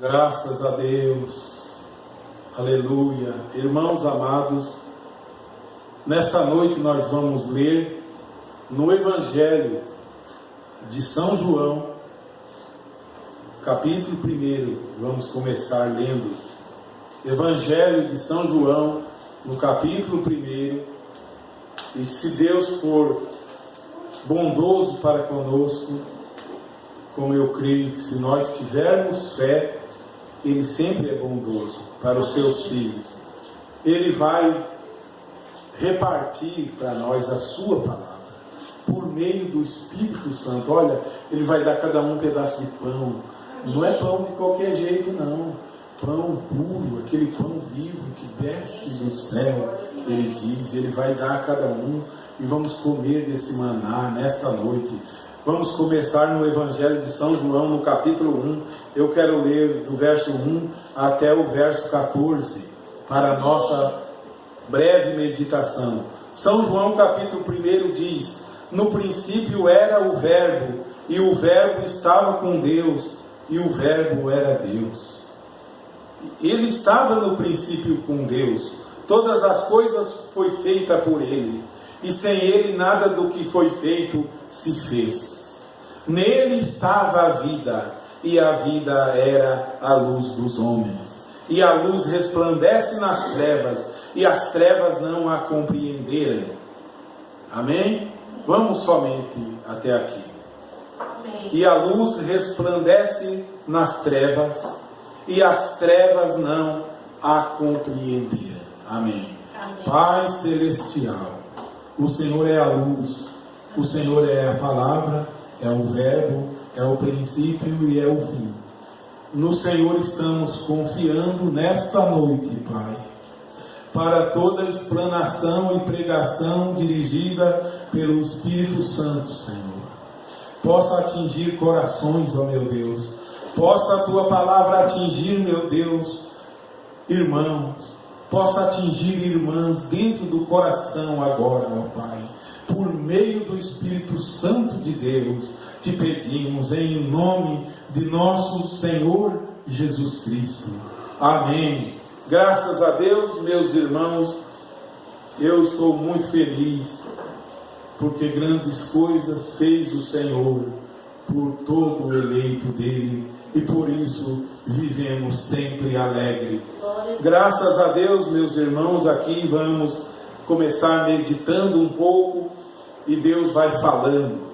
Graças a Deus, aleluia. Irmãos amados, nesta noite nós vamos ler no Evangelho de São João, capítulo 1. Vamos começar lendo Evangelho de São João, no capítulo 1. E se Deus for bondoso para conosco, como eu creio que se nós tivermos fé, Ele sempre é bondoso para os seus filhos. Ele vai repartir para nós a sua palavra, por meio do Espírito Santo. Olha, Ele vai dar a cada um pedaço de pão. Não é pão de qualquer jeito, não. Pão puro, aquele pão vivo que desce do céu. Ele diz, Ele vai dar a cada um. E vamos comer desse maná nesta noite. Vamos começar no Evangelho de São João, no capítulo 1. Eu quero ler do verso 1 até o verso 14, para a nossa breve meditação. São João, capítulo 1 diz: no princípio era o Verbo, e o Verbo estava com Deus, e o Verbo era Deus. Ele estava no princípio com Deus. Todas as coisas foi feita por Ele, e sem Ele nada do que foi feito se fez. Nele estava a vida, e a vida era a luz dos homens. E a luz resplandece nas trevas, e as trevas não a compreenderam. Amém? Vamos somente até aqui. Amém. E a luz resplandece nas trevas, e as trevas não a compreenderam. Amém. Amém. Pai Celestial, o Senhor é a luz, o Senhor é a palavra, é o verbo, é o princípio e é o fim. No Senhor estamos confiando nesta noite, Pai, para toda a explanação e pregação dirigida pelo Espírito Santo, Senhor. Possa atingir corações, ó meu Deus. Possa a Tua palavra atingir, meu Deus, irmãos. Possa atingir irmãs dentro do coração agora, ó Pai. Por meio do Espírito Santo de Deus, te pedimos em nome de nosso Senhor Jesus Cristo. Amém. Graças a Deus, meus irmãos, eu estou muito feliz, porque grandes coisas fez o Senhor por todo o eleito dele, e por isso vivemos sempre alegre. Graças a Deus, meus irmãos, aqui vamos começar meditando um pouco, e Deus vai falando,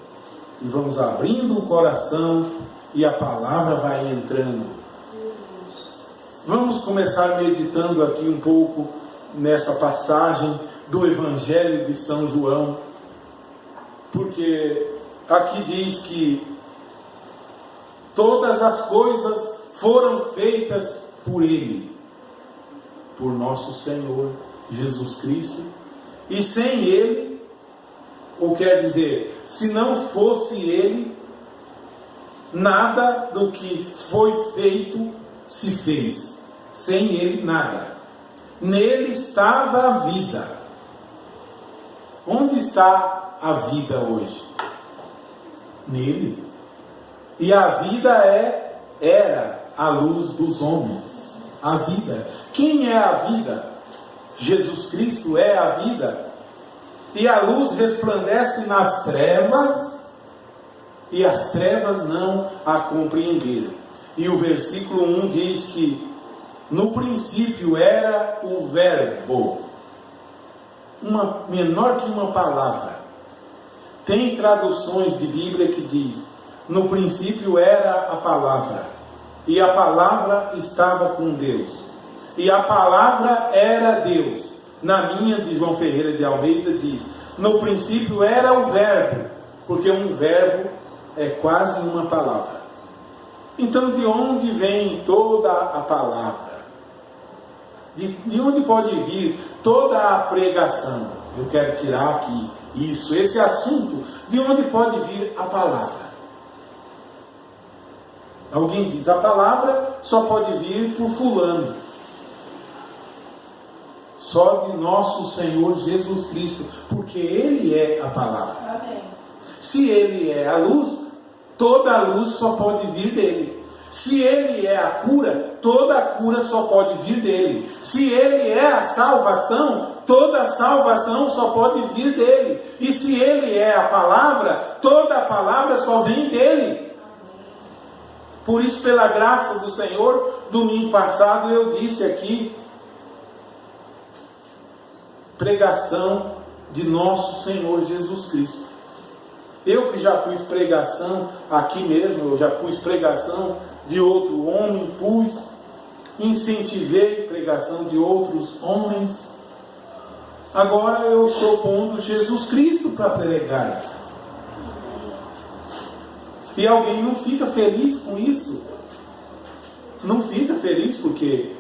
e vamos abrindo o coração, e a palavra vai entrando. Vamos começar meditando aqui um pouco nessa passagem do Evangelho de São João, porque aqui diz que todas as coisas foram feitas por Ele, por nosso Senhor Jesus Cristo, e sem Ele, ou quer dizer, se não fosse Ele, nada do que foi feito se fez. Sem Ele, nada. Nele estava a vida. Onde está a vida hoje? Nele. E a vida era a luz dos homens. A vida. Quem é a vida? Jesus Cristo é a vida. E a luz resplandece nas trevas, e as trevas não a compreenderam. E o versículo 1 diz que no princípio era o Verbo. Menor que uma palavra. Tem traduções de Bíblia que diz: no princípio era a palavra, e a palavra estava com Deus, e a palavra era Deus. Na minha, de João Ferreira de Almeida, diz: no princípio era o Verbo, porque um verbo é quase uma palavra. Então, de onde vem toda a palavra? De onde pode vir toda a pregação? Eu quero tirar aqui esse assunto. De onde pode vir a palavra? Alguém diz: a palavra só pode vir por fulano. Só de nosso Senhor Jesus Cristo, porque Ele é a palavra. Amém. Se Ele é a luz, toda a luz só pode vir dele. Se Ele é a cura, toda a cura só pode vir dele. Se Ele é a salvação, toda a salvação só pode vir dele. E se Ele é a palavra, toda a palavra só vem dele. Por isso, pela graça do Senhor, domingo passado eu disse aqui, pregação de nosso Senhor Jesus Cristo. Eu que já pus pregação aqui mesmo, eu já pus pregação de outro homem, incentivei pregação de outros homens. Agora eu estou pondo Jesus Cristo para pregar. E alguém não fica feliz com isso? Não fica feliz porque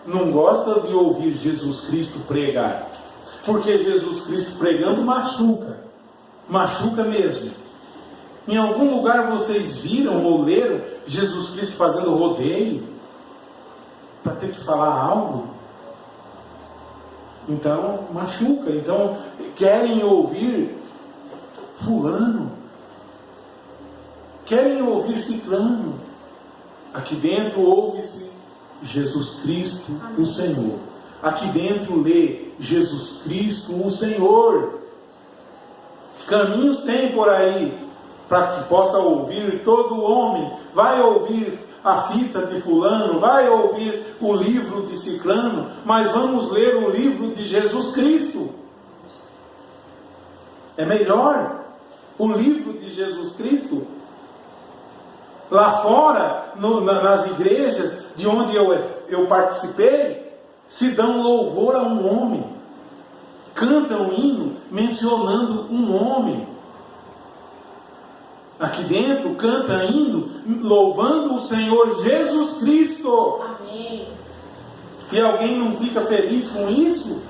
não gosta de ouvir Jesus Cristo pregar. Porque Jesus Cristo pregando machuca mesmo. Em algum lugar vocês viram ou leram Jesus Cristo fazendo rodeio para ter que falar algo? Então machuca. Então querem ouvir fulano, querem ouvir ciclano. Aqui dentro ouve-se Jesus Cristo, o Senhor. Aqui dentro lê Jesus Cristo, o Senhor. Caminhos tem por aí para que possa ouvir todo homem. Vai ouvir a fita de fulano, vai ouvir o livro de ciclano, mas vamos ler o livro de Jesus Cristo. É melhor o livro de Jesus Cristo. Lá fora, nas igrejas de onde eu participei, se dão louvor a um homem. Cantam um hino mencionando um homem. Aqui dentro canta hino louvando o Senhor Jesus Cristo. Amém. E alguém não fica feliz com isso?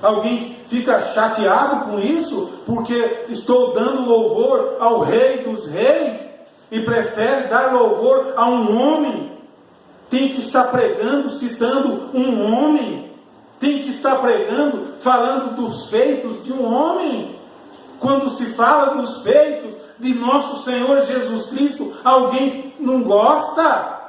Alguém fica chateado com isso? Porque estou dando louvor ao Rei dos Reis e prefere dar louvor a um homem? Tem que estar pregando, citando um homem. Tem que estar pregando, falando dos feitos de um homem. Quando se fala dos feitos de nosso Senhor Jesus Cristo, alguém não gosta?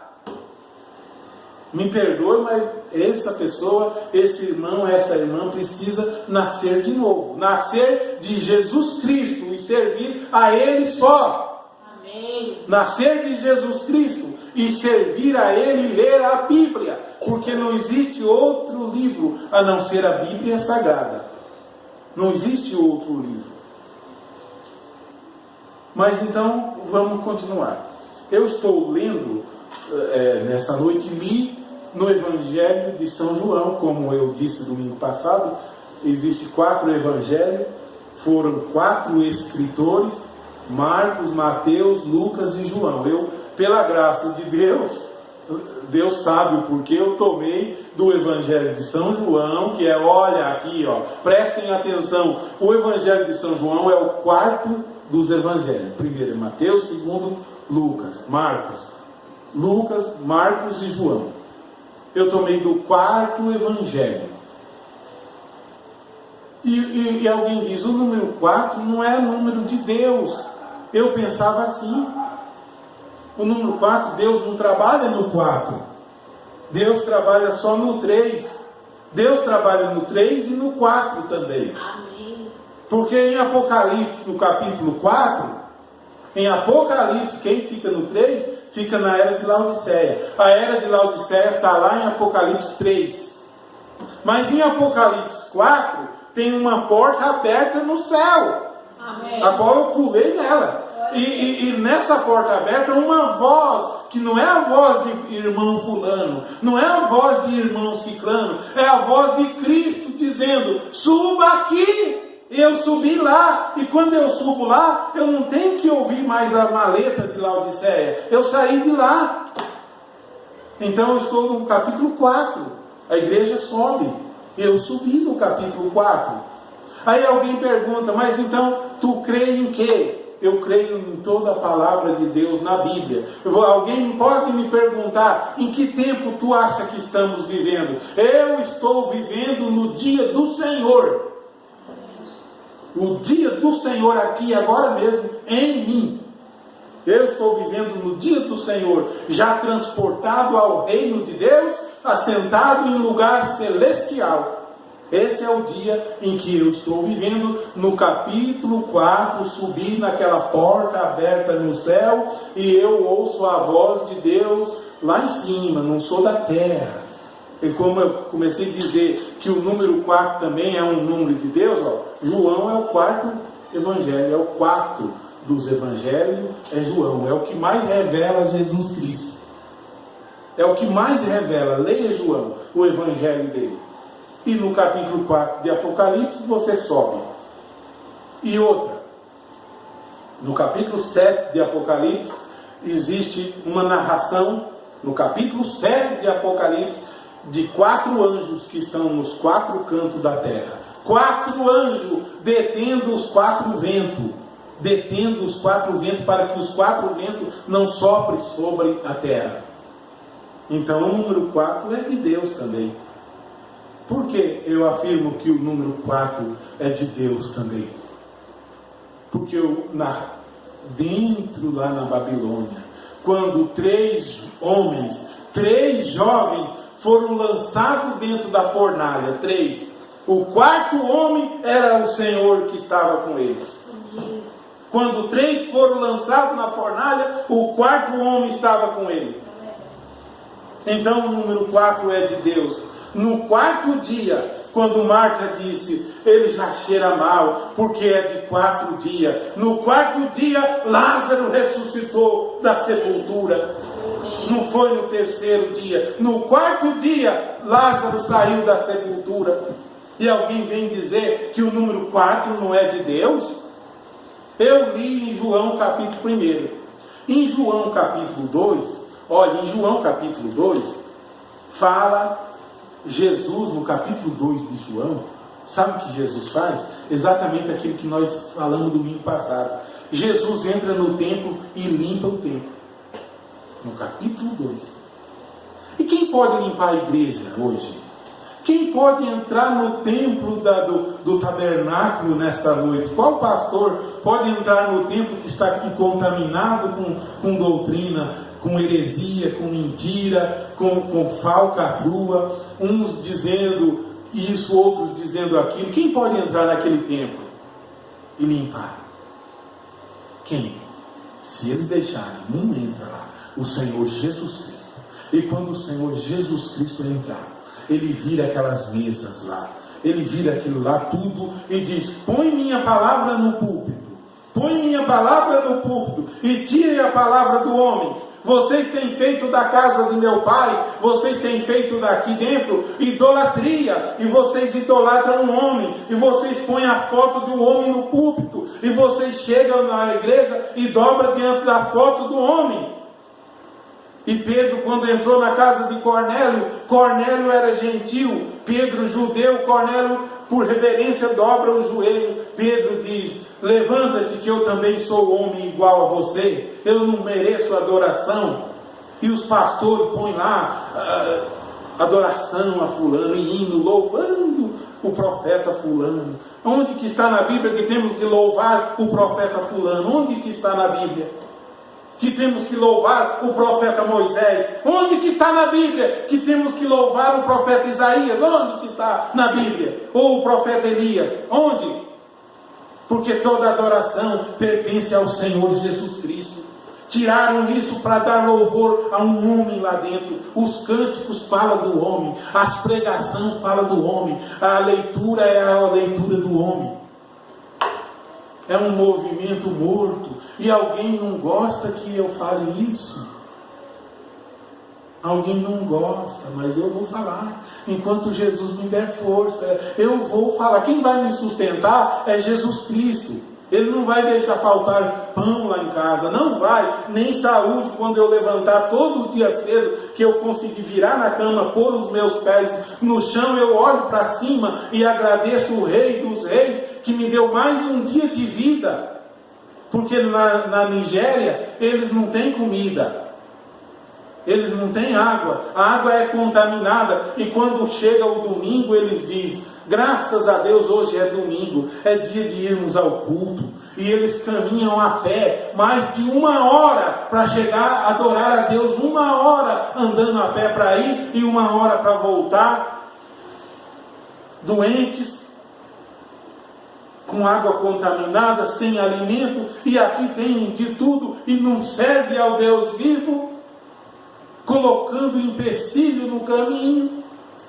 Me perdoe, mas essa pessoa, esse irmão, essa irmã precisa nascer de novo. Nascer de Jesus Cristo e servir a Ele só. Amém. Nascer de Jesus Cristo e servir a Ele e ler a Bíblia. Porque não existe outro livro a não ser a Bíblia Sagrada. Não existe outro livro. Mas então, vamos continuar. Eu estou lendo, nesta noite, li no Evangelho de São João, como eu disse domingo passado, existem 4 evangelhos, foram 4 escritores, Marcos, Mateus, Lucas e João. Eu, pela graça de Deus, Deus sabe o porquê, eu tomei do Evangelho de São João, que é, olha aqui, ó, prestem atenção, o Evangelho de São João é o 4º dos evangelhos. Primeiro é Mateus, segundo Lucas, Marcos e João. Eu tomei do 4º evangelho. E alguém diz, o número 4 não é número de Deus. Eu pensava assim. O número 4, Deus não trabalha no 4. Deus trabalha só no 3. Deus trabalha no 3 e no 4 também. Amém. Porque em Apocalipse, no capítulo 4, em Apocalipse, quem fica no 3, fica na era de Laodiceia. A era de Laodiceia está lá em Apocalipse 3. Mas em Apocalipse 4, tem uma porta aberta no céu. Amém. A qual eu pulei nela. E nessa porta aberta, uma voz, que não é a voz de irmão fulano, não é a voz de irmão ciclano, é a voz de Cristo dizendo, suba aqui. E eu subi lá, e quando eu subo lá, eu não tenho que ouvir mais a maleta de Laodiceia, eu saí de lá. Então eu estou no capítulo 4, a igreja sobe, eu subi no capítulo 4. Aí alguém pergunta, mas então tu crê em quê? Eu creio em toda a palavra de Deus na Bíblia. Alguém pode me perguntar, em que tempo tu acha que estamos vivendo? Eu estou vivendo no dia do Senhor. O dia do Senhor aqui, agora mesmo, em mim. Eu estou vivendo no dia do Senhor, já transportado ao reino de Deus, assentado em lugar celestial. Esse é o dia em que eu estou vivendo. No capítulo 4, subi naquela porta aberta no céu, e eu ouço a voz de Deus lá em cima, não sou da terra. E como eu comecei a dizer que o número 4 também é um número de Deus, João é o quarto evangelho, é o 4 dos evangelhos, é João, é o que mais revela Jesus Cristo. É o que mais revela. Leia João, o evangelho dele. E no capítulo 4 de Apocalipse você sobe. E outra, no capítulo 7 de Apocalipse existe uma narração, no capítulo 7 de Apocalipse, de 4 anjos que estão nos 4 cantos da terra. 4 anjos detendo os 4 ventos. Detendo os 4 ventos para que os 4 ventos não soprem sobre a terra. Então o número 4 é de Deus também. Por que eu afirmo que o número 4 é de Deus também? Porque dentro lá na Babilônia, quando 3 homens, 3 jovens foram lançados dentro da fornalha, 3. O 4º homem era o Senhor que estava com eles. Quando 3 foram lançados na fornalha, o 4º homem estava com eles. Então o número 4 é de Deus. No 4º dia, quando Marta disse, ele já cheira mal, porque é de 4 dias. No 4º dia, Lázaro ressuscitou da sepultura. Não foi no 3º dia. No 4º dia, Lázaro saiu da sepultura. E alguém vem dizer que o número 4 não é de Deus? Eu li em João capítulo 1. Em João capítulo 2, olha, em João capítulo 2, fala Jesus no capítulo 2 de João. Sabe o que Jesus faz? Exatamente aquilo que nós falamos domingo passado. Jesus entra no templo e limpa o templo. No capítulo 2. E quem pode limpar a igreja hoje? Quem pode entrar no templo do tabernáculo nesta noite? Qual pastor pode entrar no templo que está contaminado com doutrina, com heresia, com mentira, com falcatrua, uns dizendo isso, outros dizendo aquilo? Quem pode entrar naquele templo e limpar? Quem? Se eles deixarem, não entra lá. O Senhor Jesus Cristo. E quando o Senhor Jesus Cristo entrar, ele vira aquelas mesas lá, ele vira aquilo lá tudo e diz, põe minha palavra no púlpito, põe minha palavra no púlpito e tire a palavra do homem. Vocês têm feito da casa de meu pai, vocês têm feito daqui dentro idolatria, e vocês idolatram um homem, e vocês põem a foto do homem no púlpito, e vocês chegam na igreja e dobram diante da foto do homem. E Pedro, quando entrou na casa de Cornélio, Cornélio era gentil, Pedro judeu, Cornélio por reverência dobra o joelho. Pedro diz, levanta-te que eu também sou homem igual a você, eu não mereço adoração. E os pastores põem lá adoração a fulano, e hino, louvando o profeta fulano. Onde que está na Bíblia que temos que louvar o profeta fulano? Onde que está na Bíblia que temos que louvar o profeta Moisés? Onde que está na Bíblia que temos que louvar o profeta Isaías? Onde que está na Bíblia? Ou o profeta Elias? Onde? Porque toda adoração pertence ao Senhor Jesus Cristo. Tiraram isso para dar louvor a um homem lá dentro. Os cânticos falam do homem, as pregações falam do homem, a leitura é a leitura do homem. É um movimento morto. E alguém não gosta que eu fale isso. Alguém não gosta, mas eu vou falar. Enquanto Jesus me der força, eu vou falar. Quem vai me sustentar é Jesus Cristo. Ele não vai deixar faltar pão lá em casa. Não vai. Nem saúde quando eu levantar todo dia cedo, que eu conseguir virar na cama, pôr os meus pés no chão, eu olho para cima e agradeço o Rei dos Reis, que me deu mais um dia de vida. Porque na Nigéria eles não têm comida, eles não têm água, a água é contaminada, e quando chega o domingo eles dizem, Graças a Deus, hoje é domingo, é dia de irmos ao culto. E eles caminham a pé mais de 1 hora para chegar a adorar a Deus. 1 hora andando a pé para ir e 1 hora para voltar. Doentes, com água contaminada, sem alimento, e aqui tem de tudo e não serve ao Deus vivo, colocando empecilho no caminho.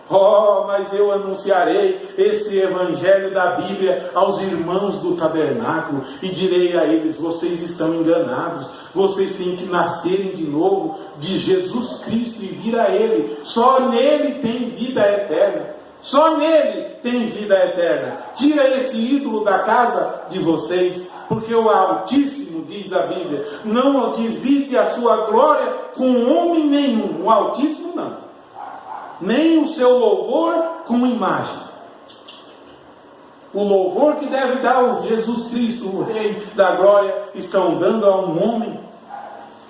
Oh, mas eu anunciarei esse evangelho da Bíblia aos irmãos do tabernáculo e direi a eles: vocês estão enganados, vocês têm que nascerem de novo de Jesus Cristo e vir a Ele. Só nele tem vida eterna. Só nele tem vida eterna. Tira esse ídolo da casa de vocês, porque o Altíssimo, diz a Bíblia, não divide a sua glória com homem nenhum. O Altíssimo não. Nem o seu louvor com imagem. O louvor que deve dar ao Jesus Cristo, o Rei da glória, estão dando a um homem.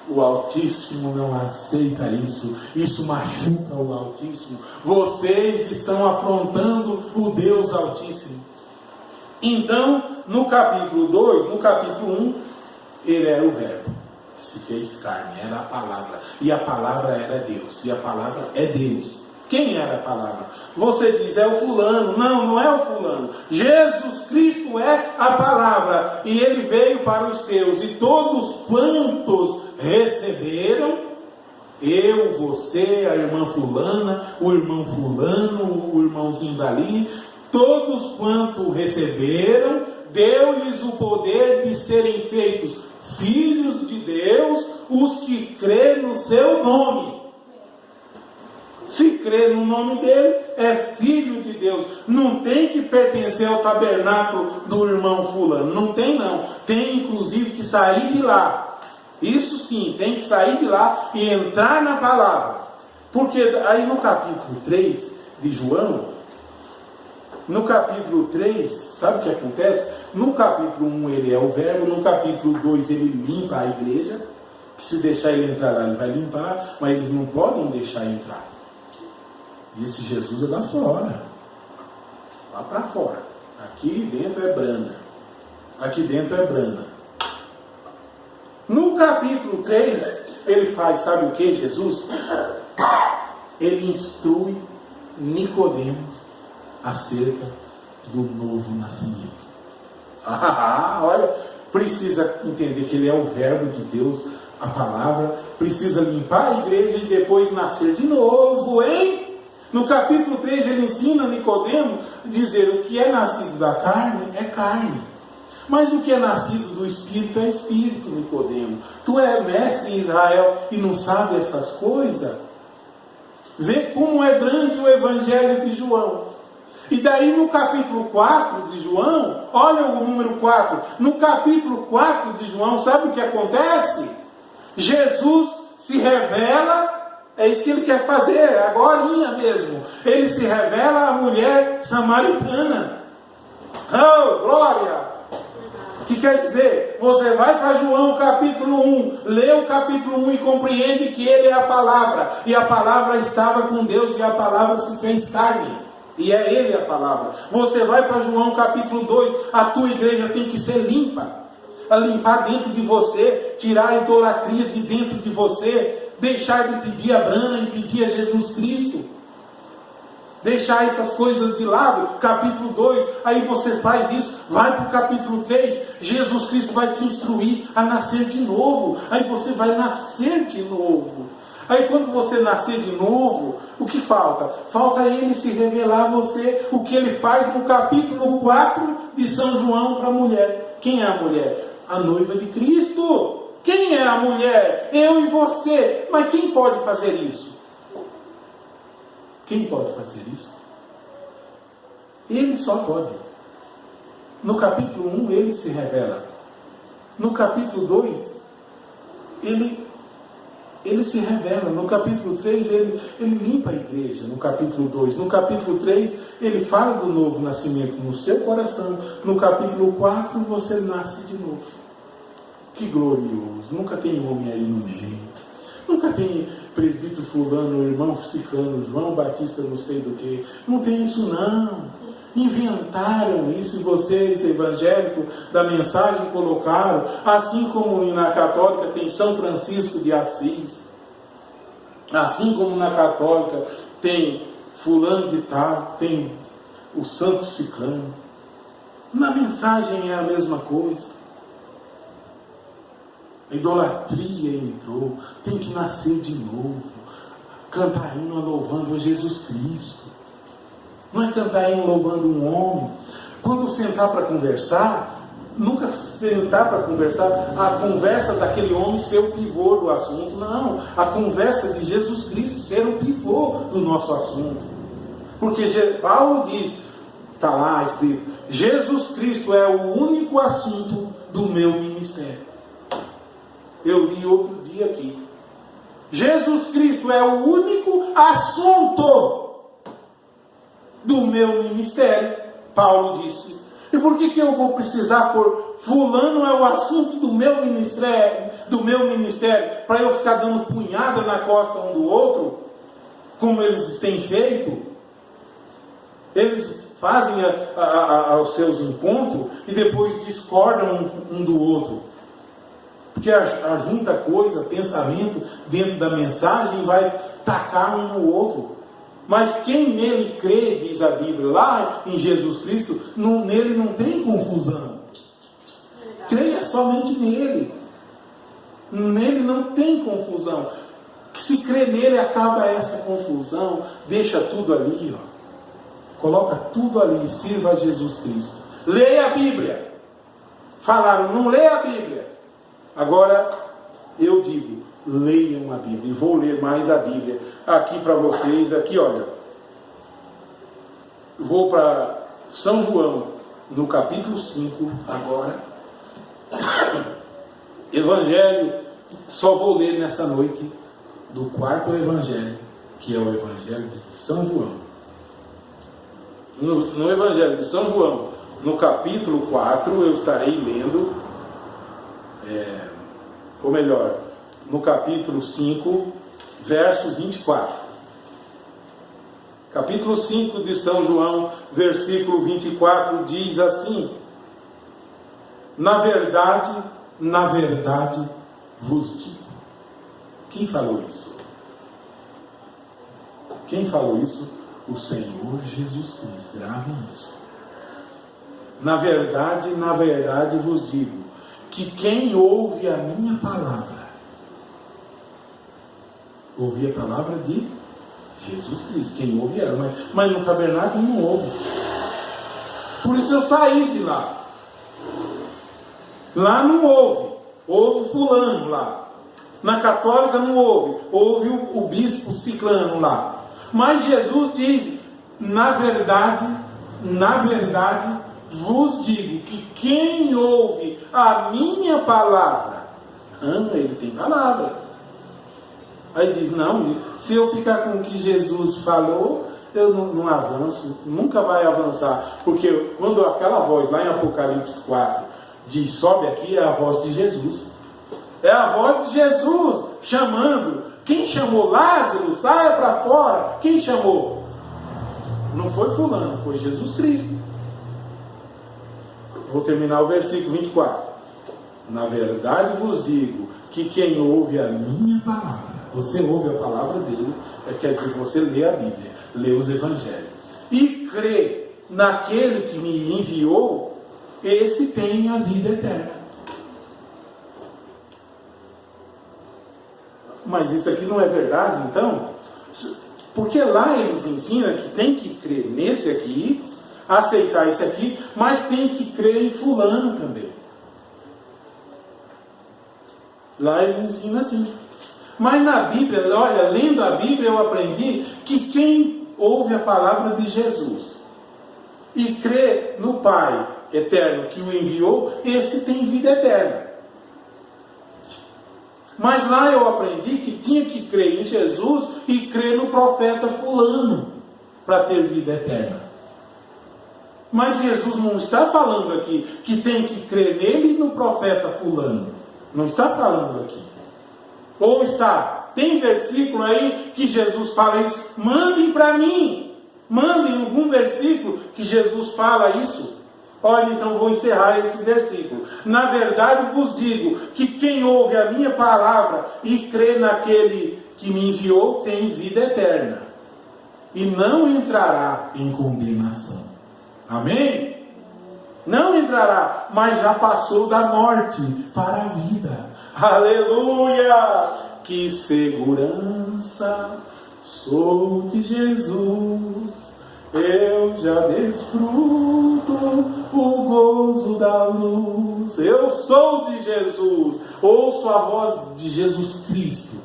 O Altíssimo não aceita isso. Isso machuca o Altíssimo. Vocês estão afrontando o Deus Altíssimo. Então, no capítulo 2, no capítulo 1, ele era o verbo que se fez carne, era a palavra. E a palavra era Deus. E a palavra é Deus. Quem era a palavra? Você diz, é o fulano. Não, não é o fulano. Jesus Cristo é a palavra. E ele veio para os seus. E todos quantos receberam, eu, você, a irmã fulana, o irmão fulano, o irmãozinho dali, todos quantos receberam, deu-lhes o poder de serem feitos filhos de Deus, os que crêem no seu nome. Se crê no nome dele, é filho de Deus. Não tem que pertencer ao tabernáculo do irmão fulano. Não tem, não. Tem, inclusive, que sair de lá. Isso sim, tem que sair de lá e entrar na palavra. Porque aí no capítulo 3 de João, no capítulo 3, sabe o que acontece? No capítulo 1 ele é o verbo, no capítulo 2 ele limpa a igreja. Que se deixar ele entrar lá, ele vai limpar, mas eles não podem deixar entrar. E esse Jesus é lá fora. Lá para fora. Aqui dentro é Brana. Aqui dentro é Brana. No capítulo 3, ele faz, sabe o que, Jesus? Ele instrui Nicodemos acerca do novo nascimento. Olha, precisa entender que ele é o verbo de Deus, a palavra, precisa limpar a igreja e depois nascer de novo, hein? No capítulo 3 ele ensina Nicodemos a dizer: o que é nascido da carne é carne, mas o que é nascido do Espírito é Espírito. Nicodemos, tu é mestre em Israel e não sabe essas coisas? Vê como é grande o Evangelho de João. E daí no capítulo 4 de João, olha o número 4, no capítulo 4 de João, sabe o que acontece? Jesus se revela. É isso que ele quer fazer, agorinha mesmo. Ele se revela à mulher samaritana. Oh, glória! O que quer dizer? Você vai para João capítulo 1, lê o capítulo 1 e compreende que ele é a palavra. E a palavra estava com Deus e a palavra se fez carne. E é ele a palavra. Você vai para João capítulo 2, a tua igreja tem que ser limpa. A limpar dentro de você, tirar a idolatria de dentro de você. Deixar de pedir a Brana e pedir a Jesus Cristo. Deixar essas coisas de lado. Capítulo 2, aí você faz isso. Vai para o capítulo 3. Jesus Cristo vai te instruir a nascer de novo. Aí você vai nascer de novo. Aí quando você nascer de novo, o que falta? Falta ele se revelar a você. O que ele faz no capítulo 4 de São João para a mulher. Quem é a mulher? A noiva de Cristo. Quem é a mulher? Eu e você. Mas quem pode fazer isso? Quem pode fazer isso? Ele só pode. No capítulo 1 ele se revela. No capítulo 2 ele se revela. No capítulo 3 ele limpa a igreja. No capítulo 2. No capítulo 3 ele fala do novo nascimento no seu coração. No capítulo 4 você nasce de novo. Que glorioso, nunca tem homem aí no meio. Nunca tem presbítero fulano, irmão ciclano, João Batista não sei do que. Não tem isso não. Inventaram isso e vocês, evangélicos, da mensagem colocaram. Assim como na católica tem São Francisco de Assis. Assim como na católica tem fulano de tal, tem o santo ciclano. Na mensagem é a mesma coisa. A idolatria entrou, tem que nascer de novo. Cantar hino louvando a Jesus Cristo. Não é cantar hino louvando um homem. Quando sentar para conversar, nunca sentar para conversar, a conversa daquele homem ser o pivô do assunto. Não, a conversa de Jesus Cristo ser o pivô do nosso assunto. Porque Paulo diz, está lá escrito, Jesus Cristo é o único assunto do meu ministério. Eu li outro dia aqui. Jesus Cristo é o único assunto do meu ministério. Paulo disse. E por que eu vou precisar pôr fulano é o assunto do meu ministério, para eu ficar dando punhada na costa um do outro, como eles têm feito? Eles fazem os seus encontros e depois discordam um do outro. Porque ajunta coisa, pensamento dentro da mensagem e vai tacar um no outro. Mas quem nele crê, diz a Bíblia, lá em Jesus Cristo, nele não tem confusão. Creia somente nele. Nele não tem confusão. Se crê nele, acaba essa confusão, deixa tudo ali, ó. Coloca tudo ali e sirva a Jesus Cristo. Leia a Bíblia. Falaram, não leia a Bíblia. Agora, eu digo, leiam a Bíblia. E vou ler mais a Bíblia aqui para vocês. Aqui, olha. Vou para São João, no capítulo 5, agora. Evangelho, só vou ler nessa noite, do quarto Evangelho, que é o Evangelho de São João. No Evangelho de São João, no capítulo 4, eu estarei lendo, ou melhor, no capítulo 5, verso 24. Capítulo 5 de São João, versículo 24, diz assim: na verdade vos digo. Quem falou isso? Quem falou isso? O Senhor Jesus Cristo. Gravem isso. Na verdade vos digo, que quem ouve a minha palavra, ouve a palavra de Jesus Cristo, quem ouve ela, mas no tabernáculo não ouve. Por isso eu saí de lá. Lá não ouve fulano lá. Na católica não ouve o bispo ciclano lá. Mas Jesus diz, na verdade vos digo, que quem ouve a minha palavra, ele tem palavra. Aí diz, não, se eu ficar com o que Jesus falou, eu não avanço, nunca vai avançar. Porque quando aquela voz lá em Apocalipse 4 diz, sobe aqui, é a voz de Jesus. É a voz de Jesus chamando. Quem chamou Lázaro, saia para fora. Quem chamou? Não foi fulano, foi Jesus Cristo. Vou terminar o versículo 24. Na verdade vos digo, que quem ouve a minha palavra, você ouve a palavra dele, quer dizer que você lê a Bíblia, lê os Evangelhos, e crê naquele que me enviou, esse tem a vida eterna. Mas isso aqui não é verdade, então? Porque lá eles ensinam que tem que crer nesse aqui, aceitar esse aqui, mas tem que crer em fulano também. Lá eles ensinam assim. Mas na Bíblia, olha, lendo a Bíblia eu aprendi que quem ouve a palavra de Jesus e crê no Pai eterno que o enviou, esse tem vida eterna. Mas lá eu aprendi que tinha que crer em Jesus e crer no profeta fulano para ter vida eterna. Mas Jesus não está falando aqui que tem que crer nele e no profeta fulano. Não está falando aqui. Ou está? Tem versículo aí que Jesus fala isso. Mandem para mim. Mandem algum versículo que Jesus fala isso. Olha, então vou encerrar esse versículo. Na verdade vos digo que quem ouve a minha palavra e crê naquele que me enviou tem vida eterna. E não entrará em condenação. Amém? Não entrará, mas já passou da morte para a vida. Aleluia! Que segurança sou de Jesus. Eu já desfruto o gozo da luz. Eu sou de Jesus. Ouço a voz de Jesus Cristo.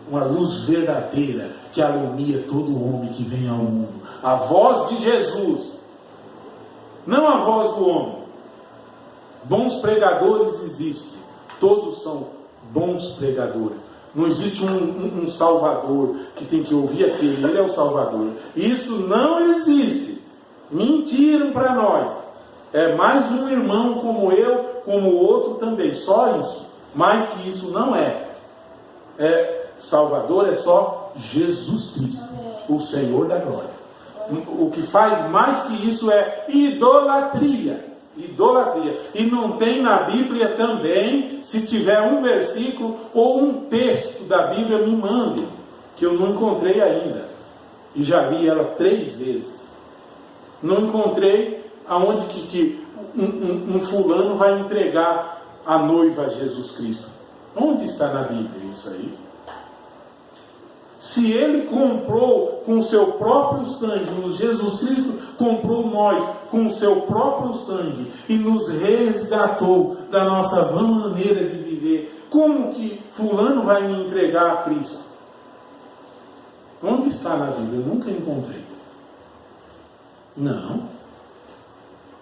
Uma luz verdadeira que alumia todo homem que vem ao mundo. A voz de Jesus. Não a voz do homem. Bons pregadores existem. Todos são bons pregadores. Não existe um Salvador que tem que ouvir aquele. Ele é o Salvador. Isso não existe. Mentiram para nós. É mais um irmão como eu, como o outro também. Só isso. Mais que isso não é. Salvador é só Jesus Cristo, o Senhor da glória. O que faz mais que isso é idolatria. Idolatria. E não tem na Bíblia também, se tiver um versículo ou um texto da Bíblia, me mandem, que eu não encontrei ainda. E já li ela 3 vezes. Não encontrei aonde que um fulano vai entregar a noiva a Jesus Cristo. Onde está na Bíblia isso aí? Se ele comprou com o seu próprio sangue, o Jesus Cristo comprou nós com o seu próprio sangue e nos resgatou da nossa vã maneira de viver, como que fulano vai me entregar a Cristo? Onde está na Bíblia? Eu nunca encontrei. Não.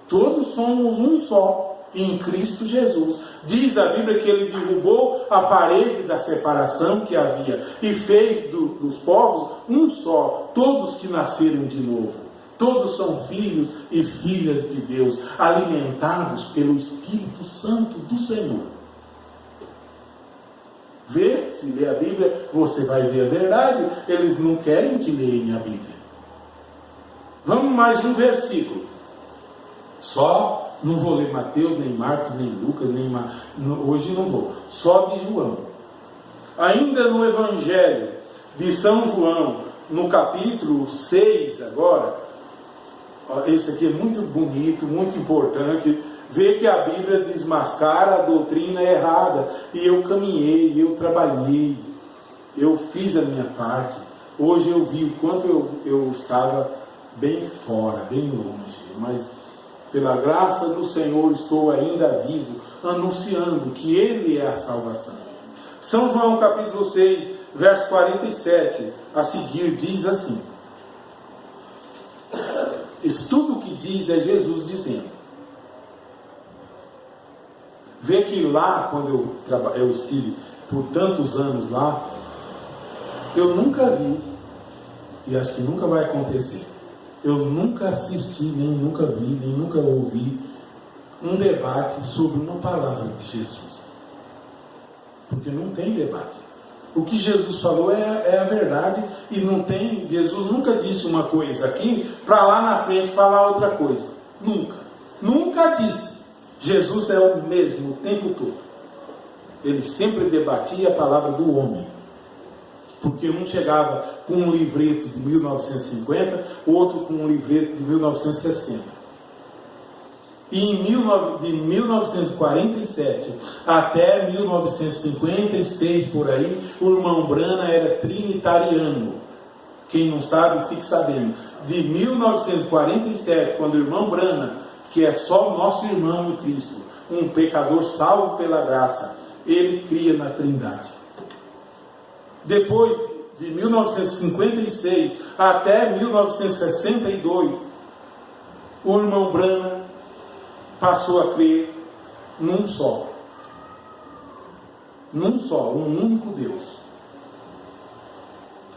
Todos somos um só em Cristo Jesus. Diz a Bíblia que ele derrubou a parede da separação que havia e fez dos povos um só, todos que nasceram de novo. Todos são filhos e filhas de Deus, alimentados pelo Espírito Santo do Senhor. Vê, se lê a Bíblia, você vai ver a verdade. Eles não querem que leiam a Bíblia. Vamos mais um versículo. Só não vou ler Mateus, nem Marcos, nem Lucas, hoje não vou. Só de João. Ainda no Evangelho de São João, no capítulo 6 agora, esse aqui é muito bonito, muito importante. Vê que a Bíblia desmascara a doutrina errada. E eu caminhei, eu trabalhei, eu fiz a minha parte. Hoje eu vi o quanto eu estava bem fora, bem longe, mas pela graça do Senhor estou ainda vivo, anunciando que Ele é a salvação. São João capítulo 6, verso 47, a seguir diz assim. Isso tudo o que diz é Jesus dizendo. Vê que lá, quando eu estive por tantos anos lá, eu nunca vi, e acho que nunca vai acontecer, eu nunca assisti, nem nunca vi, nem nunca ouvi um debate sobre uma palavra de Jesus. Porque não tem debate. O que Jesus falou é a verdade e não tem. Jesus nunca disse uma coisa aqui para lá na frente falar outra coisa. Nunca. Nunca disse. Jesus é o mesmo o tempo todo. Ele sempre debatia a palavra do homem. Porque um chegava com um livreto de 1950, o outro com um livreto de 1960. E de 1947 até 1956, por aí, o irmão Brana era trinitariano. Quem não sabe, fique sabendo. De 1947, quando o irmão Brana, que é só o nosso irmão em Cristo, um pecador salvo pela graça, ele cria na Trindade. Depois de 1956 até 1962, o irmão Brana passou a crer num só, um único Deus.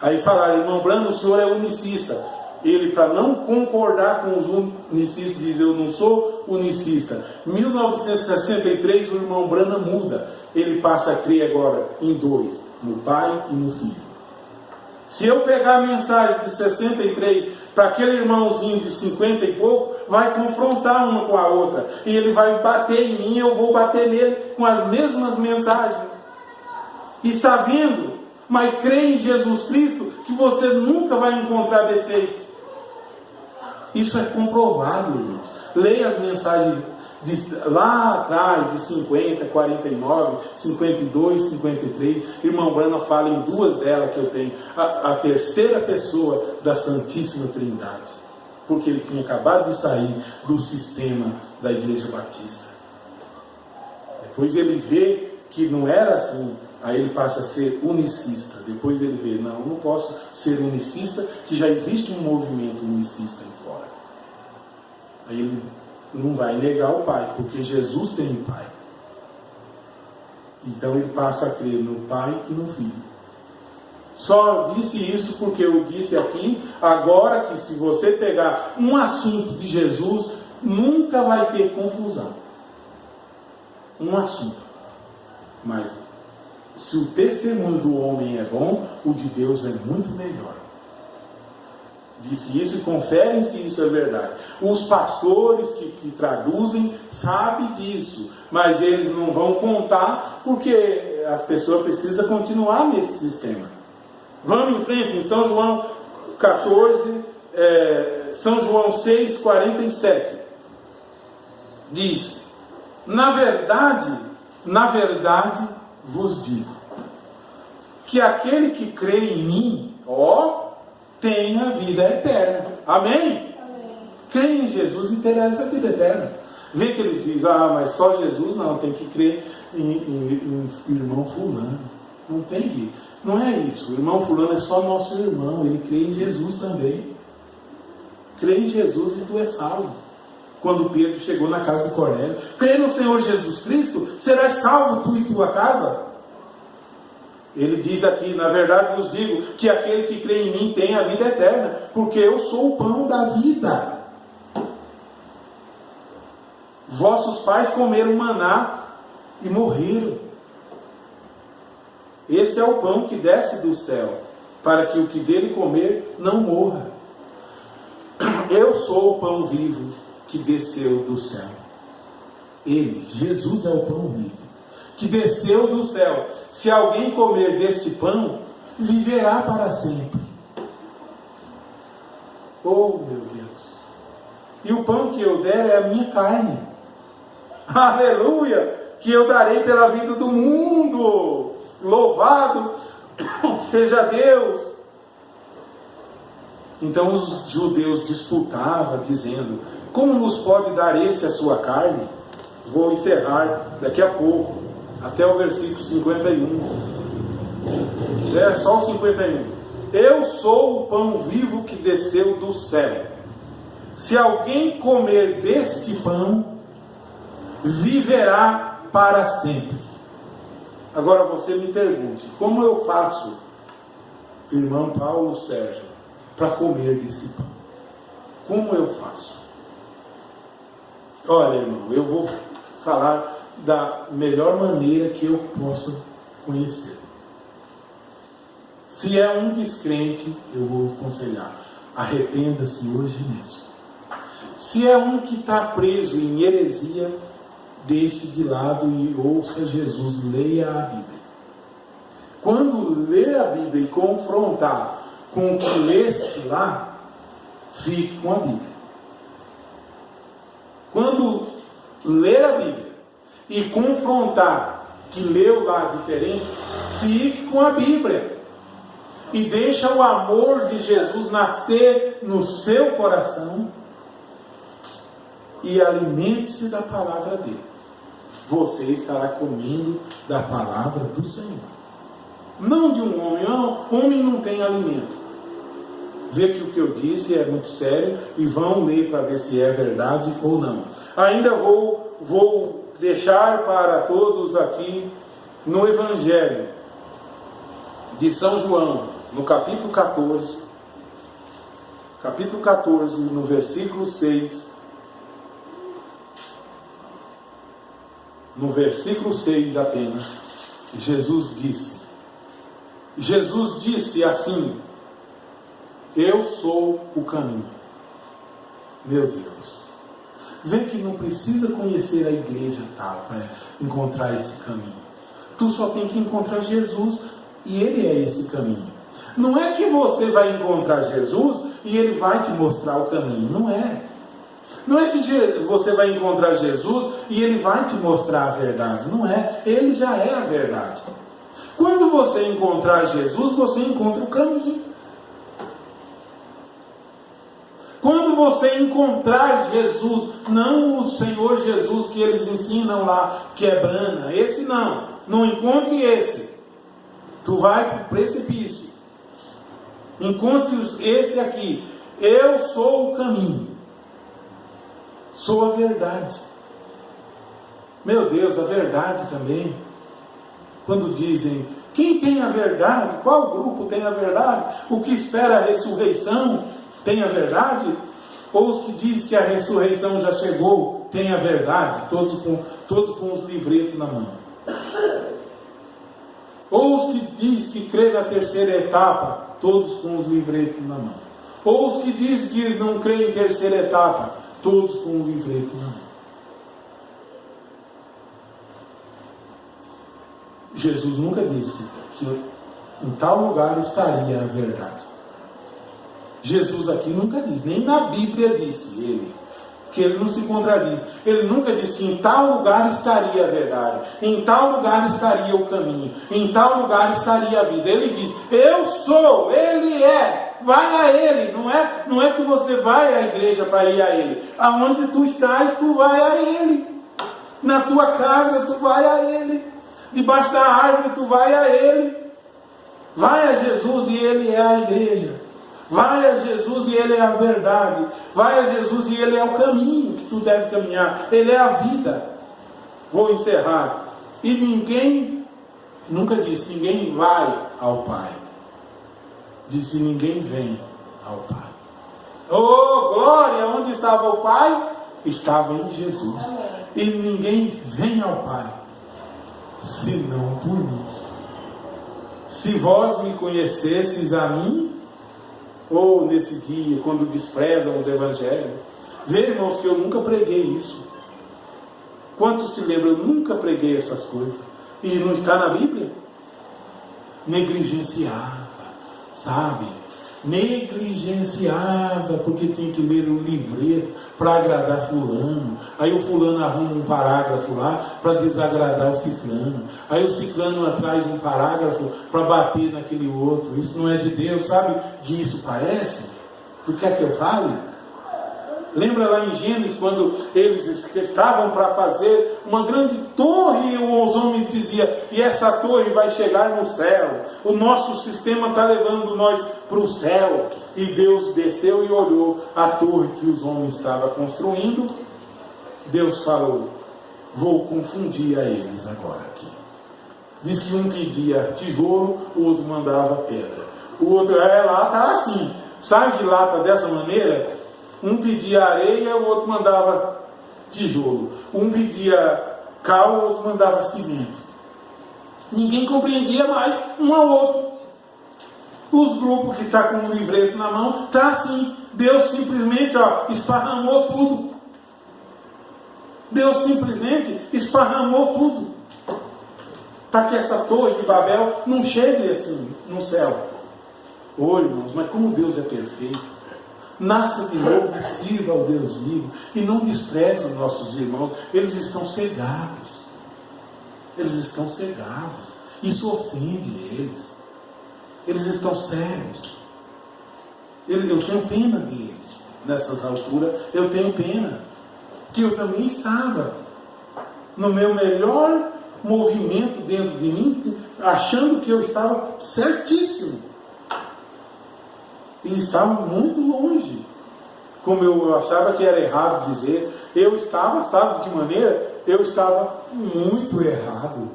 Aí falaram, irmão Brana, o senhor é unicista. Ele, para não concordar com os unicistas, diz, eu não sou unicista. 1963, o irmão Brana muda. Ele passa a crer agora em 2. no Pai e no Filho. Se eu pegar a mensagem de 63 para aquele irmãozinho de 50 e pouco, vai confrontar uma com a outra. E ele vai bater em mim, eu vou bater nele com as mesmas mensagens. Está vendo? Mas crê em Jesus Cristo que você nunca vai encontrar defeito. Isso é comprovado, irmãos. Leia as mensagens lá atrás, de 50, 49, 52, 53. Irmão Branham fala em duas delas que eu tenho. A terceira pessoa da Santíssima Trindade. Porque ele tinha acabado de sair do sistema da Igreja Batista. Depois ele vê que não era assim. Aí ele passa a ser unicista. Depois ele vê, não posso ser unicista, que já existe um movimento unicista aí fora. Aí ele não vai negar o Pai, porque Jesus tem o Pai. Então ele passa a crer no Pai e no Filho. Só disse isso porque eu disse aqui, agora que se você pegar um assunto de Jesus, nunca vai ter confusão. Um assunto. Mas se o testemunho do homem é bom, o de Deus é muito melhor. Disse isso e conferem se isso é verdade. Os pastores que traduzem sabem disso, mas eles não vão contar porque a pessoa precisa continuar nesse sistema. Vamos em frente, em São João 14, São João 6, 47. Diz: na verdade vos digo, que aquele que crê em mim, tem a vida eterna. Amém? Amém. Crê em Jesus e terá essa vida eterna. Vê que eles dizem, mas só Jesus? Não, tem que crer em irmão fulano. Não tem que. Não é isso. O irmão fulano é só nosso irmão. Ele crê em Jesus também. Crê em Jesus e tu é salvo. Quando Pedro chegou na casa de Cornélio, crê no Senhor Jesus Cristo, serás salvo tu e tua casa. Ele diz aqui, na verdade vos digo, que aquele que crê em mim tem a vida eterna, porque eu sou o pão da vida. Vossos pais comeram maná e morreram. Este é o pão que desce do céu, para que o que dele comer não morra. Eu sou o pão vivo que desceu do céu. Ele, Jesus, é o pão vivo que desceu do céu. Se alguém comer deste pão, viverá para sempre. Oh, meu Deus! E o pão que eu der é a minha carne. Aleluia! Que eu darei pela vida do mundo. Louvado seja Deus! Então os judeus disputavam, dizendo: como nos pode dar este a sua carne? Vou encerrar daqui a pouco, até o versículo 51. É só o 51. Eu sou o pão vivo que desceu do céu. Se alguém comer deste pão, viverá para sempre. Agora você me pergunte, como eu faço, irmão Paulo Sérgio, para comer desse pão? Como eu faço? Olha, irmão, eu vou falar da melhor maneira que eu possa conhecer. Se é um descrente, eu vou aconselhar: arrependa-se hoje mesmo. Se é um que está preso em heresia, deixe de lado e ouça Jesus, leia a Bíblia. Quando ler a Bíblia e confrontar com o que leste lá, fique com a Bíblia. Quando ler a Bíblia e confrontar que leu lá diferente, fique com a Bíblia. E deixa o amor de Jesus nascer no seu coração e alimente-se da palavra dele. Você estará comendo da palavra do Senhor. Não de um homem. Não, homem não tem alimento. Vê que o que eu disse é muito sério e vão ler para ver se é verdade ou não. Ainda vou deixar para todos aqui no Evangelho de São João, no capítulo 14, no versículo 6, no versículo 6 apenas, Jesus disse: Jesus disse assim: eu sou o caminho. Meu Deus, vê que não precisa conhecer a igreja tal para encontrar esse caminho. Tu só tem que encontrar Jesus, e Ele é esse caminho. Não é que você vai encontrar Jesus e Ele vai te mostrar o caminho. Não é. Não é que você vai encontrar Jesus e Ele vai te mostrar a verdade. Não é. Ele já é a verdade. Quando você encontrar Jesus, você encontra o caminho. Quando você encontrar Jesus, não o Senhor Jesus que eles ensinam lá, que é Brana, esse não encontre esse. Tu vai para o precipício. Encontre esse aqui. Eu sou o caminho. Sou a verdade. Meu Deus, a verdade também. Quando dizem, quem tem a verdade? Qual grupo tem a verdade? O que espera a ressurreição tem a verdade? Ou os que dizem que a ressurreição já chegou tem a verdade? Todos com os livretos na mão. Ou os que dizem que crê na terceira etapa, todos com os livretos na mão. Ou os que dizem que não crê em terceira etapa, todos com o livreto na mão. Jesus nunca disse que em tal lugar estaria a verdade. Jesus aqui nunca diz, nem na Bíblia disse ele, que ele não se contradiz. Ele nunca disse que em tal lugar estaria a verdade, em tal lugar estaria o caminho, em tal lugar estaria a vida. Ele diz, eu sou, Ele é, vai a Ele. Não é que você vai à igreja para ir a Ele. Aonde tu estás, tu vai a Ele. Na tua casa, tu vai a Ele. Debaixo da árvore, tu vai a Ele. Vai a Jesus e Ele é a igreja. Vai a Jesus e Ele é a verdade. Vai a Jesus e Ele é o caminho que tu deve caminhar. Ele é a vida. Vou encerrar. E ninguém, nunca disse, ninguém vai ao Pai. Disse, ninguém vem ao Pai. Oh, glória! Onde estava o Pai? Estava em Jesus. E ninguém vem ao Pai, senão por mim. Se vós me conhecesseis a mim, ou nesse dia, quando desprezam os evangelhos, vê, irmãos, que eu nunca preguei isso. Quantos se lembram? Eu nunca preguei essas coisas. E não está na Bíblia? Negligenciava, sabe? Negligenciava, porque tinha que ler um livreto para agradar fulano. Aí o fulano arruma um parágrafo lá para desagradar o ciclano. Aí o ciclano atrás de um parágrafo para bater naquele outro. Isso não é de Deus, sabe? Que isso parece? Tu quer que eu fale? Lembra lá em Gênesis, quando eles estavam para fazer uma grande torre, e os homens diziam, e essa torre vai chegar no céu, o nosso sistema está levando nós para o céu. E Deus desceu e olhou a torre que os homens estavam construindo. Deus falou, vou confundir a eles agora aqui. Diz que um pedia tijolo, o outro mandava pedra. O outro, lata assim, sabe que lata dessa maneira? Um pedia areia, o outro mandava tijolo. Um pedia cal, o outro mandava cimento. Ninguém compreendia mais um ao outro. Os grupos que estão com o livreto na mão, está assim. Deus simplesmente esparramou tudo. Deus simplesmente esparramou tudo. Para que essa torre de Babel não chegue assim no céu. Oi, irmãos, mas como Deus é perfeito. Nasça de novo e sirva ao Deus vivo. E não despreze nossos irmãos. Eles estão cegados. Eles estão cegados. Isso ofende eles. Eles estão cegos. Eu tenho pena deles. Nessas alturas, eu tenho pena. Que eu também estava no meu melhor movimento dentro de mim, achando que eu estava certíssimo. E estava muito longe. Como eu achava que era errado dizer, eu estava, sabe de que maneira? Eu estava muito errado.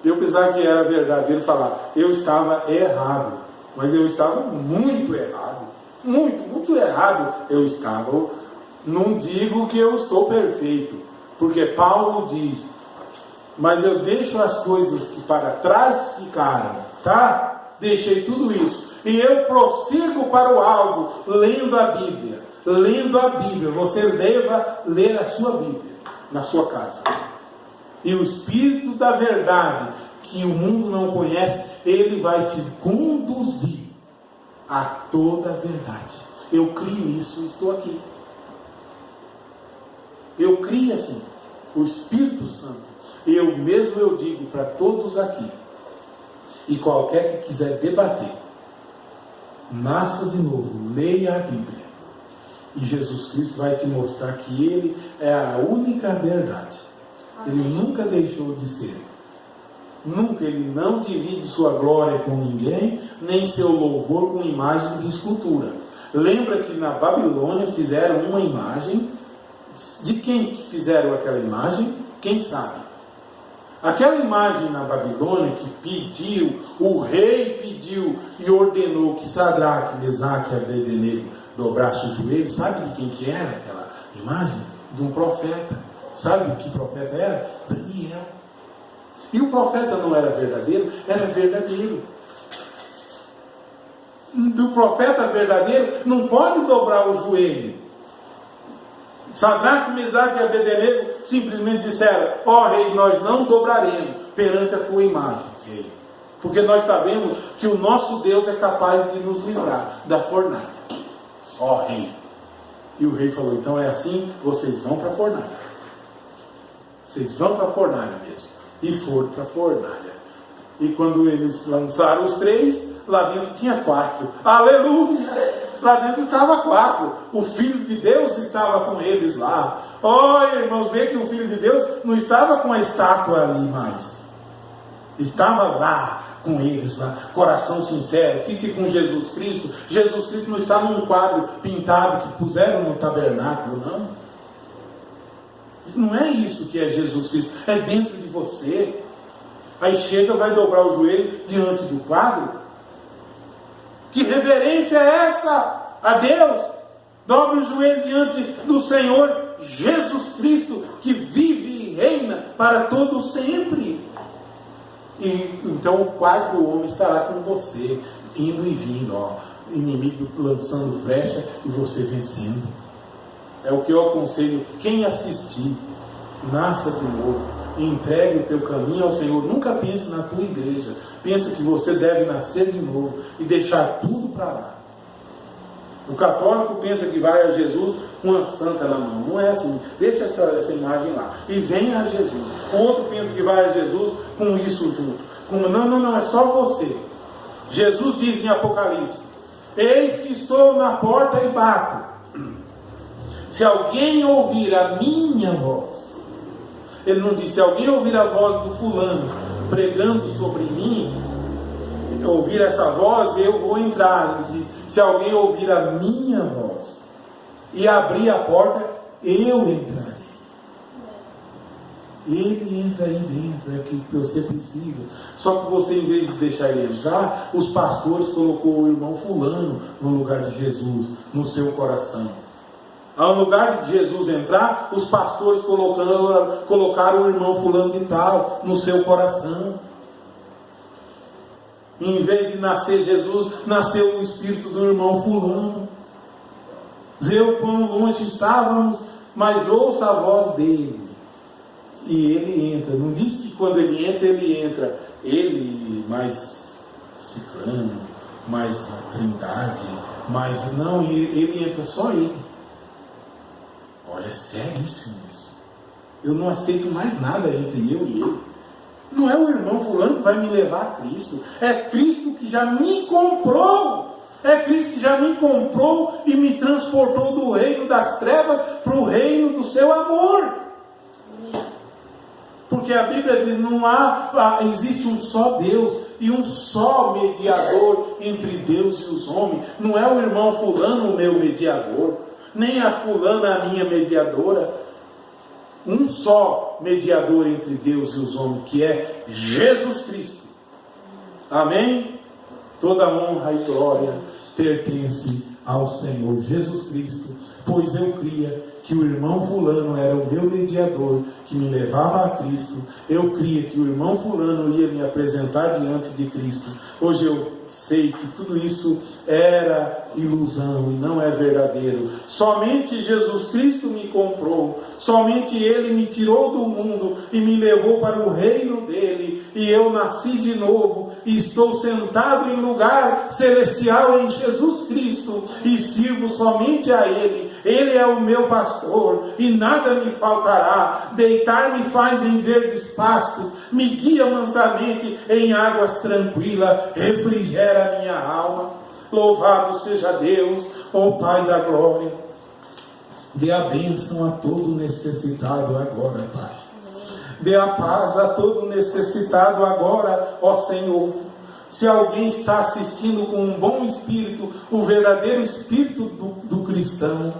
Eu pensava que era verdadeiro falar, eu estava errado. Mas eu estava muito errado. Muito errado eu estava. Não digo que eu estou perfeito, porque Paulo diz, mas eu deixo as coisas que para trás ficaram tá? Deixei tudo isso. E eu prossigo para o alvo, lendo a Bíblia. Lendo a Bíblia. Você deva ler a sua Bíblia na sua casa. E o Espírito da verdade, que o mundo não conhece, ele vai te conduzir a toda a verdade. Eu creio nisso e estou aqui. Eu creio assim. O Espírito Santo. Eu digo para todos aqui, e qualquer que quiser debater, nasça de novo, leia a Bíblia. E Jesus Cristo vai te mostrar que Ele é a única verdade. Ele nunca deixou de ser. Nunca, Ele não divide sua glória com ninguém, nem seu louvor com imagem de escultura. Lembra que na Babilônia fizeram uma imagem. De quem fizeram aquela imagem? Quem sabe? Aquela imagem na Babilônia que pediu, o rei pediu e ordenou que Sadraque, Mesaque e Abednego dobrassem os joelhos. Sabe de quem que era aquela imagem? De um profeta. Sabe de que profeta era? Daniel. E o profeta não era verdadeiro? Era verdadeiro. Do profeta verdadeiro não pode dobrar o joelho. Sadraque, Mesaque e Abednego simplesmente disseram: ó rei, nós não dobraremos perante a tua imagem, rei, porque nós sabemos que o nosso Deus é capaz de nos livrar da fornalha, ó rei. E o rei falou: então é assim, vocês vão para a fornalha. Vocês vão para a fornalha mesmo. E foram para a fornalha. E quando eles lançaram os 3, lá dentro tinha 4. Aleluia! Lá dentro estava 4. O Filho de Deus estava com eles lá. Oh, irmãos, vê que o Filho de Deus não estava com a estátua ali mais. Estava lá com eles lá. Coração sincero. Fique com Jesus Cristo. Jesus Cristo não está num quadro pintado que puseram no tabernáculo, não. Não é isso que é Jesus Cristo. É dentro de você. Aí chega, vai dobrar o joelho diante do quadro. Que reverência é essa a Deus? Dobre o joelho diante do Senhor Jesus Cristo, que vive e reina para todo sempre. E então o quarto homem estará com você, indo e vindo, ó, inimigo lançando flecha e você vencendo. É o que eu aconselho quem assistir: nasça de novo, entregue o teu caminho ao Senhor. Nunca pense na tua igreja. Pensa que você deve nascer de novo e deixar tudo para lá. O católico pensa que vai a Jesus com a santa na mão. Não é assim. Deixa essa imagem lá e venha a Jesus. O outro pensa que vai a Jesus com isso junto. Não, é só você. Jesus diz em Apocalipse: eis que estou na porta e bato. Se alguém ouvir a minha voz. Ele não disse: se alguém ouvir a voz do fulano pregando sobre mim, ouvir essa voz, eu vou entrar. Ele diz: se alguém ouvir a minha voz e abrir a porta, eu entrarei. Ele entra aí dentro, é o que você precisa. Só que você, em vez de deixar ele entrar, os pastores colocou o irmão fulano no lugar de Jesus, no seu coração. Ao lugar de Jesus entrar, os pastores colocaram o irmão fulano de tal no seu coração. Em vez de nascer Jesus, nasceu o espírito do irmão fulano. Vê o quão longe estávamos, mas ouça a voz dele. E ele entra. Não diz que quando ele entra, ele mais ciclano, mais a Trindade, mais não, ele entra só ele. Olha, é seríssimo isso. Eu não aceito mais nada entre eu e ele. Não é o irmão fulano que vai me levar a Cristo. É Cristo que já me comprou. É Cristo que já me comprou e me transportou do reino das trevas para o reino do seu amor. Porque a Bíblia diz: existe um só Deus e um só mediador entre Deus e os homens. Não é o irmão fulano o meu mediador, nem a fulana a minha mediadora. Um só mediador entre Deus e os homens, que é Jesus Cristo. Amém? Toda honra e glória pertence ao Senhor Jesus Cristo, pois eu cria que o irmão fulano era o meu mediador, que me levava a Cristo. Eu cria que o irmão fulano ia me apresentar diante de Cristo. Hoje eu sei que tudo isso era ilusão e não é verdadeiro. Somente Jesus Cristo me comprou, somente Ele me tirou do mundo e me levou para o reino dele, e eu nasci de novo e estou sentado em lugar celestial em Jesus Cristo e sirvo somente a Ele. Ele é o meu pastor e nada me faltará. Deitar-me faz em verdes pastos, me guia mansamente em águas tranquilas, refrigera a minha alma. Louvado seja Deus, ó Pai da glória. Dê a bênção a todo necessitado agora, Pai. Dê a paz a todo necessitado agora, ó Senhor. Se alguém está assistindo com um bom espírito, o verdadeiro espírito do cristão,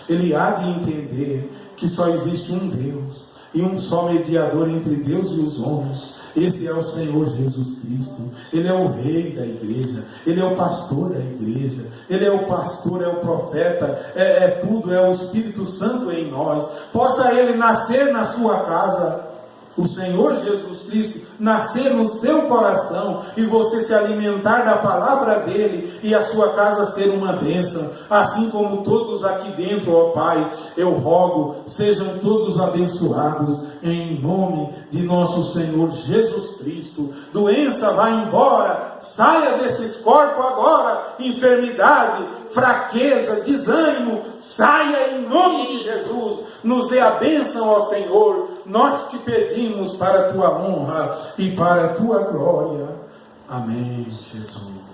ele há de entender que só existe um Deus e um só mediador entre Deus e os homens. Esse é o Senhor Jesus Cristo. Ele é o rei da igreja, ele é o pastor da igreja, ele é o pastor, é o profeta, é tudo, é o Espírito Santo em nós. Possa ele nascer na sua casa, o Senhor Jesus Cristo nascer no seu coração e você se alimentar da palavra dele e a sua casa ser uma bênção, assim como todos aqui dentro, ó Pai. Eu rogo, sejam todos abençoados em nome de nosso Senhor Jesus Cristo. Doença vai embora, saia desses corpos agora, enfermidade, fraqueza, desânimo, saia em nome de Jesus. Nos dê a bênção, ó Senhor. Nós te pedimos para a tua honra e para a tua glória. Amém, Jesus.